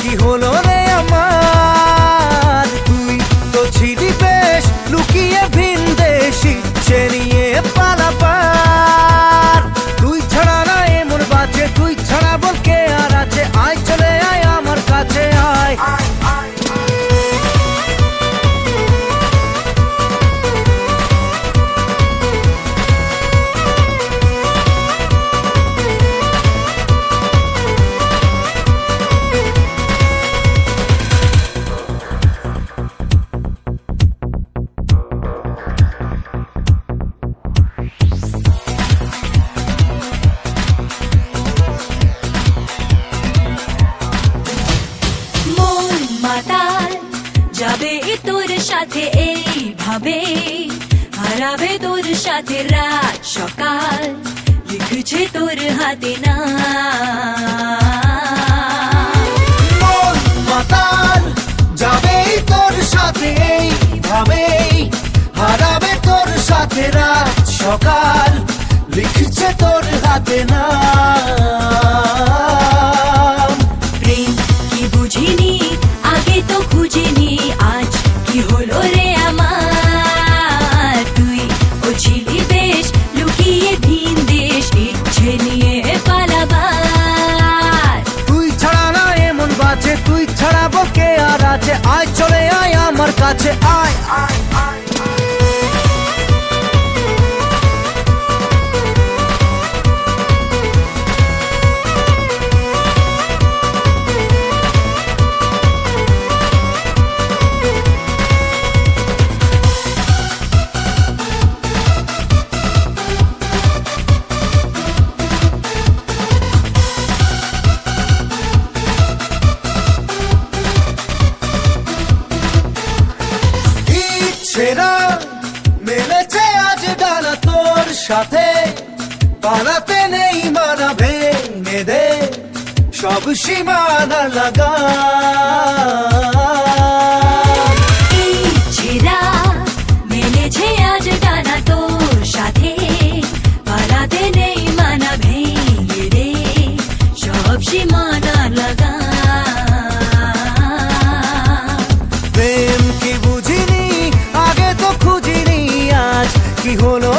কি হলো রে আমার, তুই তো ছিলি বেশ লুকিয়ে ভিন দেশ ইচ্ছে নিয়ে পালাবার। তুই ছাড়া না এমন বাজে, তুই ছাড়া বল কে আর আছে, আয় চলে আয় আমার কাছে আয়। যাবে তোর সাথে এইভাবে, হারাবে তোর সাথে রাত সকাল, লিখছে তোর হাতে না। মাতাল যাবে তোর সাথে এইভাবে, হারাবে তোর সাথে রাত সকাল, লিখছে তোর হাতে না। প্রেম কি বুঝিনি আগে তো খুঁজিনি, আজ কি হলো রে আমার, তুই ও ছিলি বেশ লুকিয়ে ভিন দেশ ইচ্ছে নিয়ে পালাবার। তুই ছাড়া না এমন বাজে, তুই ছাড়া বকে আর আছে, আয় চলে আয় আমার কাছে আয় আয় আয়। মেলেছে আজ ডানা তোর সাথে, পালাতে নেই মানা, ভেঙে দে সব সীমানা লাগা। মেলেছে আজ ডানা তোর সাথে, পালাতে নেই মানা, ভেঙে দে সব সীমানা লাগা। প্রেম কি বুঝিনি আগে তো খুঁজিনি, আজ কি হলো